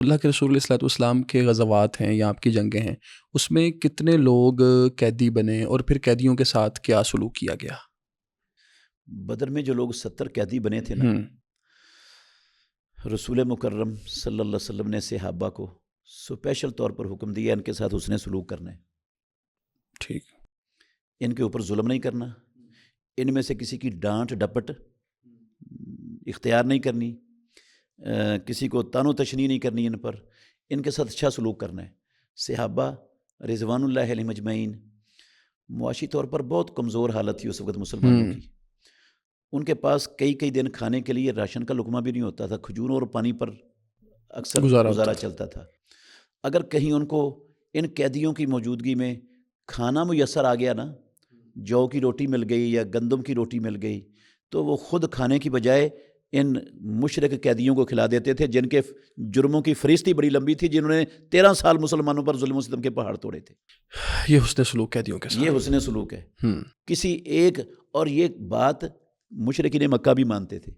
اللہ کے رسول علیہ الصلوۃ والسلام کے غزوات ہیں یا آپ کی جنگیں ہیں، اس میں کتنے لوگ قیدی بنے اور پھر قیدیوں کے ساتھ کیا سلوک کیا گیا؟ بدر میں جو لوگ 70 قیدی بنے تھے نا، ہوں رسول مکرم صلی اللہ علیہ وسلم نے صحابہ کو اسپیشل طور پر حکم دیا ان کے ساتھ حسن سلوک کرنا ہے، ٹھیک۔ ان کے اوپر ظلم نہیں کرنا، ان میں سے کسی کی ڈانٹ ڈپٹ اختیار نہیں کرنی، کسی کو تان و تشنیع نہیں کرنی، ان پر ان کے ساتھ اچھا سلوک کرنا ہے۔ صحابہ رضوان اللہ علیہم اجمعین معاشی طور پر بہت کمزور حالت تھی اس وقت مسلمانوں ہوں کی، ان کے پاس کئی دن کھانے کے لیے راشن کا لقمہ بھی نہیں ہوتا تھا، کھجوروں اور پانی پر اکثر گزارا ہوتا گزارا تھا۔ چلتا تھا۔ اگر کہیں ان کو ان قیدیوں کی موجودگی میں کھانا میسر آ گیا نا، جو کی روٹی مل گئی یا گندم کی روٹی مل گئی، تو وہ خود کھانے کی بجائے ان مشرک قیدیوں کو کھلا دیتے تھے جن کے جرموں کی فہرست بڑی لمبی تھی، جنہوں نے 13 سال مسلمانوں پر ظلم و ستم کے پہاڑ توڑے تھے۔ یہ حسن سلوک قیدیوں کے یہ ساتھ۔ حسن سلوک ہے۔ ہوں کسی ایک اور یہ بات مشرکین مکہ بھی مانتے تھے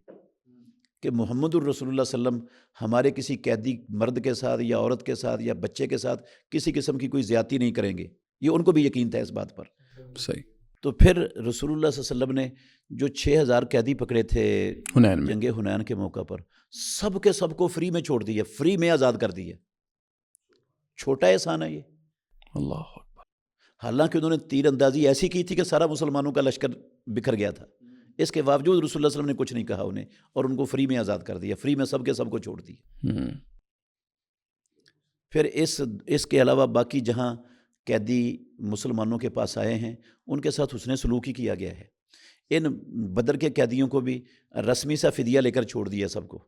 کہ محمد الرسول اللہ صلی اللہ علیہ وسلم ہمارے کسی قیدی مرد کے ساتھ یا عورت کے ساتھ یا بچے کے ساتھ کسی قسم کی کوئی زیادتی نہیں کریں گے، یہ ان کو بھی یقین تھا اس بات پر۔ صحیح۔ تو پھر رسول اللہ صلی اللہ علیہ وسلم نے جو 6000 قیدی پکڑے تھے حنین میں۔ جنگ حنین کے موقع پر، سب کے سب کو فری میں چھوڑ دیا، فری میں آزاد کر دیا۔ چھوٹا احسان ہے یہ، اللہ اکبر۔ حالانکہ انہوں نے تیر اندازی ایسی کی تھی کہ سارا مسلمانوں کا لشکر بکھر گیا تھا، اس کے باوجود رسول اللہ صلی اللہ علیہ وسلم نے کچھ نہیں کہا انہیں، اور ان کو فری میں آزاد کر دیا، فری میں سب کے سب کو چھوڑ دیا۔ ہوں پھر اس کے علاوہ باقی جہاں قیدی مسلمانوں کے پاس آئے ہیں ان کے ساتھ حسن سلوک ہی کیا گیا ہے۔ ان بدر کے قیدیوں کو بھی رسمی سا فدیہ لے کر چھوڑ دیا سب کو،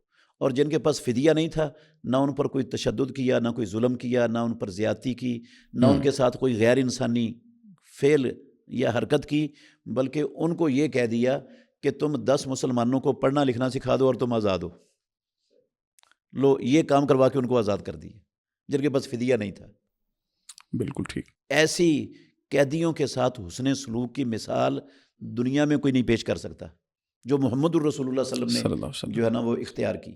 اور جن کے پاس فدیہ نہیں تھا نہ ان پر کوئی تشدد کیا، نہ کوئی ظلم کیا، نہ ان پر زیادتی کی، نہ ان کے ساتھ کوئی غیر انسانی فعل یا حرکت کی، بلکہ ان کو یہ کہہ دیا کہ تم 10 مسلمانوں کو پڑھنا لکھنا سکھا دو اور تم آزاد ہو۔ لو، یہ کام کروا کے ان کو آزاد کر دیا جن کے پاس فدیہ نہیں تھا۔ بالکل ٹھیک۔ ایسی قیدیوں کے ساتھ حسن سلوک کی مثال دنیا میں کوئی نہیں پیش کر سکتا جو محمد الرسول اللہ صلی اللہ علیہ صلی اللہ وسلم علیہ وسلم۔ نے جو ہے نا وہ اختیار کی۔